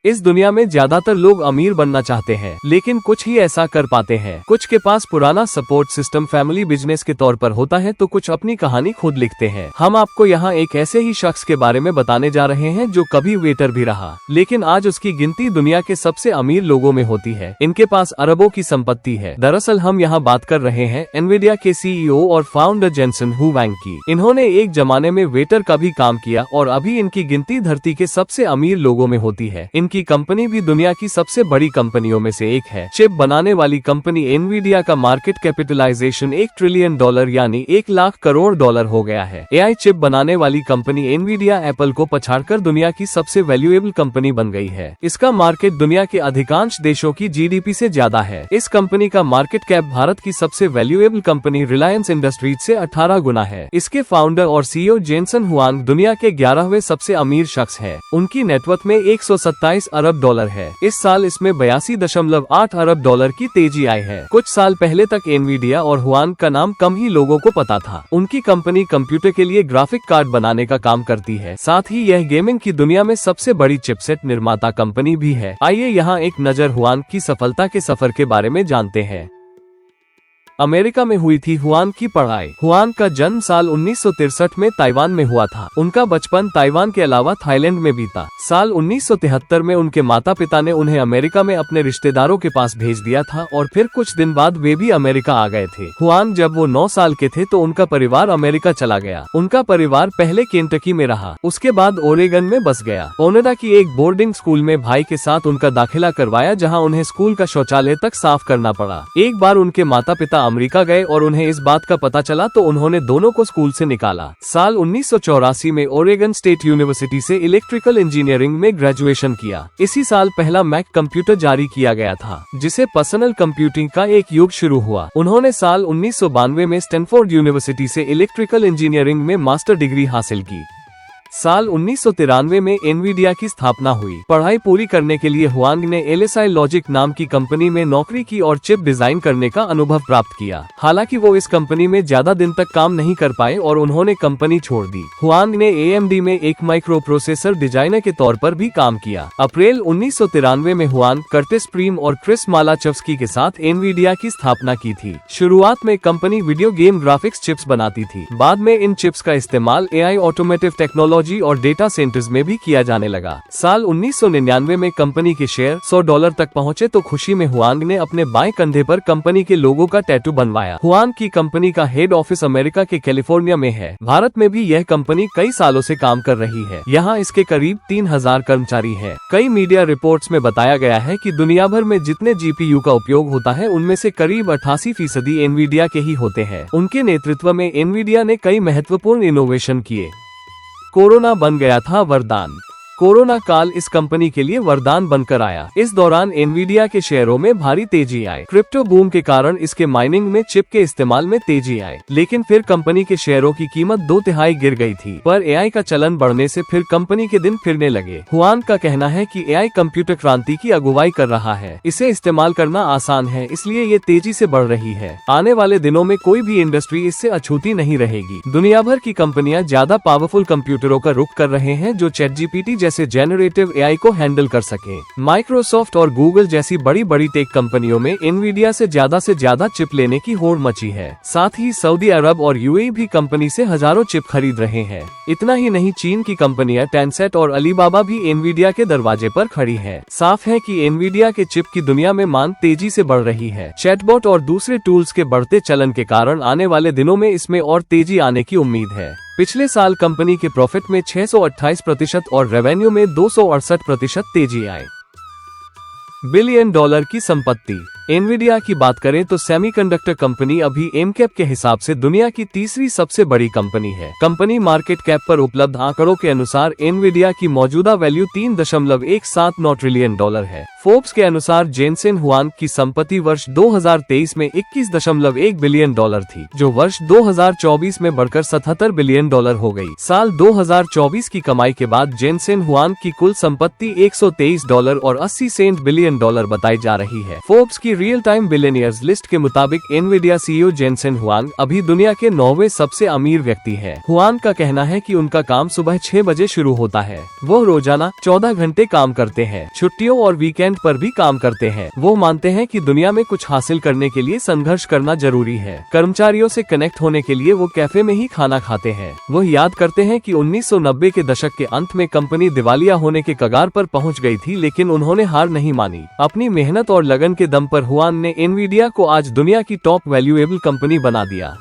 इस दुनिया में ज्यादातर लोग अमीर बनना चाहते हैं, लेकिन कुछ ही ऐसा कर पाते हैं। कुछ के पास पुराना सपोर्ट सिस्टम फैमिली बिजनेस के तौर पर होता है, तो कुछ अपनी कहानी खुद लिखते हैं। हम आपको यहाँ एक ऐसे ही शख्स के बारे में बताने जा रहे हैं जो कभी वेटर भी रहा, लेकिन आज उसकी गिनती दुनिया के सबसे अमीर लोगों में होती है। इनके पास अरबों की संपत्ति है। दरअसल हम यहाँ बात कर रहे हैं एनवीडिया के CEO और फाउंडर जेनसन हुआंग की। इन्होंने एक जमाने में वेटर का भी काम किया और अभी इनकी गिनती धरती के सबसे अमीर लोगों में होती है। इनकी कंपनी भी दुनिया की सबसे बड़ी कंपनियों में से एक है। चिप बनाने वाली कंपनी एनवीडिया का मार्केट कैपिटलाइजेशन $1 ट्रिलियन यानी 1 लाख करोड़ डॉलर हो गया है। AI चिप बनाने वाली कंपनी एनवीडिया एप्पल को पछाड़कर दुनिया की सबसे वैल्यूएबल कंपनी बन गई है। इसका मार्केट दुनिया के अधिकांश देशों की GDP से ज्यादा है। इस कंपनी का मार्केट कैप भारत की सबसे वैल्यूएबल कंपनी रिलायंस इंडस्ट्रीज से 18 गुना है। इसके फाउंडर और CEO जेनसन हुआंग दुनिया के 11वें सबसे अमीर शख्स है। उनकी नेटवर्थ में 127 अरब डॉलर है। इस साल इसमें 82.8 अरब डॉलर की तेजी आई है। कुछ साल पहले तक एनवीडिया और हुआंग का नाम कम ही लोगों को पता था। उनकी कंपनी कंप्यूटर के लिए ग्राफिक कार्ड बनाने का काम करती है। साथ ही यह गेमिंग की दुनिया में सबसे बड़ी चिपसेट निर्माता कंपनी भी है। आइए यहाँ एक नजर हुआंग की सफलता के सफर के बारे में जानते हैं। अमेरिका में हुई थी हुआंग की पढ़ाई। हुआंग का जन्म साल 1963 में ताइवान में हुआ था। उनका बचपन ताइवान के अलावा थाईलैंड में बीता। साल 1973 में उनके माता पिता ने उन्हें अमेरिका में अपने रिश्तेदारों के पास भेज दिया था और फिर कुछ दिन बाद वे भी अमेरिका आ गए थे। हुआंग जब वो 9 साल के थे तो उनका परिवार अमेरिका चला गया। उनका परिवार पहले केंटकी में रहा, उसके बाद ओरेगन में बस गया। ओनेडा की एक बोर्डिंग स्कूल में भाई के साथ उनका दाखिला करवाया, जहाँ उन्हें स्कूल का शौचालय तक साफ करना पड़ा। एक बार उनके माता पिता अमेरिका गए और उन्हें इस बात का पता चला तो उन्होंने दोनों को स्कूल से निकाला। साल 1984 में ओरेगन स्टेट यूनिवर्सिटी से इलेक्ट्रिकल इंजीनियरिंग में ग्रेजुएशन किया। इसी साल पहला मैक कंप्यूटर जारी किया गया था, जिसे पर्सनल कंप्यूटिंग का एक युग शुरू हुआ। उन्होंने साल 1992 में स्टैनफोर्ड यूनिवर्सिटी से इलेक्ट्रिकल इंजीनियरिंग में मास्टर डिग्री हासिल की। साल 1993 में एनवीडिया की स्थापना हुई। पढ़ाई पूरी करने के लिए हुआंग ने LSI लॉजिक नाम की कंपनी में नौकरी की और चिप डिजाइन करने का अनुभव प्राप्त किया। हालांकि वो इस कंपनी में ज्यादा दिन तक काम नहीं कर पाए और उन्होंने कंपनी छोड़ दी। हुआंग ने AMD में एक माइक्रो प्रोसेसर डिजाइनर के तौर पर भी काम किया। अप्रैल 1993 में हुआंग कर्टिस प्रीम और क्रिस मालाचव्स्की के साथ एनवीडिया की स्थापना की थी। शुरुआत में company video game graphics chips बनाती थी। बाद में इन चिप्स का इस्तेमाल AI ऑटोमोटिव टेक्नोलॉजी और डेटा सेंटर्स में भी किया जाने लगा। साल 1999 में कंपनी के शेयर $100 तक पहुंचे तो खुशी में हुआंग ने अपने बाएं कंधे पर कंपनी के लोगो का टैटू बनवाया। हुआंग की कंपनी का हेड ऑफिस अमेरिका के कैलिफोर्निया में है। भारत में भी यह कंपनी कई सालों से काम कर रही है। यहाँ इसके करीब 3000 कर्मचारी हैं। कई मीडिया रिपोर्ट्स में बताया गया है कि दुनिया भर में जितने GPU का उपयोग होता है उनमें से करीब 88% एनवीडिया के ही होते हैं। उनके नेतृत्व में एनवीडिया ने कई महत्वपूर्ण इनोवेशन किए। कोरोना बन गया था वरदान। कोरोना काल इस कंपनी के लिए वरदान बनकर आया। इस दौरान एनवीडिया के शेयरों में भारी तेजी आई। क्रिप्टो बूम के कारण इसके माइनिंग में चिप के इस्तेमाल में तेजी आई, लेकिन फिर कंपनी के शेयरों की कीमत 2/3 गिर गई थी। पर AI का चलन बढ़ने से फिर कंपनी के दिन फिरने लगे। हुआंग का कहना है कि AI कंप्यूटर क्रांति की अगुवाई कर रहा है। इसे इस्तेमाल करना आसान है, इसलिए ये तेजी से बढ़ रही है। आने वाले दिनों में कोई भी इंडस्ट्री इससे अछूती नहीं रहेगी। दुनिया भर की कंपनियां ज्यादा पावरफुल कंप्यूटरों का रुख कर रहे हैं, जो ChatGPT जैसे जेनरेटिव AI को हैंडल कर सके। माइक्रोसॉफ्ट और गूगल जैसी बड़ी बड़ी टेक कंपनियों में एनवीडिया से ज्यादा चिप लेने की होड़ मची है। साथ ही सऊदी अरब और UAE भी कंपनी से हजारों चिप खरीद रहे हैं। इतना ही नहीं, चीन की कंपनियां टेंसेंट और अलीबाबा भी एनवीडिया के दरवाजे पर खड़ी है। साफ है कि एनवीडिया के चिप की दुनिया में मांग तेजी से बढ़ रही है। चैटबॉट और दूसरे टूल्स के बढ़ते चलन के कारण आने वाले दिनों में इसमें और तेजी आने की उम्मीद है। पिछले साल कंपनी के प्रॉफिट में 628% और रेवेन्यू में 268% तेजी आई। $1 बिलियन की संपत्ति। एनवीडिया की बात करें तो सेमीकंडक्टर कंपनी अभी एमकैप के हिसाब से दुनिया की तीसरी सबसे बड़ी कंपनी है। कंपनी मार्केट कैप पर उपलब्ध आंकड़ों के अनुसार एनवीडिया की मौजूदा वैल्यू $3.179 ट्रिलियन है। फोर्ब्स के अनुसार जेनसन हुआंग की संपत्ति वर्ष 2023 में $21.1 बिलियन थी, जो वर्ष 2024 में बढ़कर $77 बिलियन हो गई। साल 2024 की कमाई के बाद जेनसन हुआंग की कुल संपत्ति $123.80 बिलियन बताई जा रही है। फोर्ब्स की रियल टाइम बिलियनियर्स लिस्ट के मुताबिक एनवीडिया सीईओ जेनसेन हुआंग अभी दुनिया के 9वें सबसे अमीर व्यक्ति है। हुआंग का कहना है कि उनका काम सुबह 6 बजे शुरू होता है। वो रोजाना 14 घंटे काम करते हैं, छुट्टियों और वीकेंड पर भी काम करते हैं। वो मानते हैं कि दुनिया में कुछ हासिल करने के लिए संघर्ष करना जरूरी है। कर्मचारियों से कनेक्ट होने के लिए वो कैफे में ही खाना खाते हैं। वो याद करते हैं कि 1990 के दशक के अंत में कंपनी दिवालिया होने के कगार पर पहुंच गई थी, लेकिन उन्होंने हार नहीं मानी। अपनी मेहनत और लगन के दम पर हुआंग ने एनवीडिया को आज दुनिया की टॉप वैल्यूएबल कंपनी बना दिया।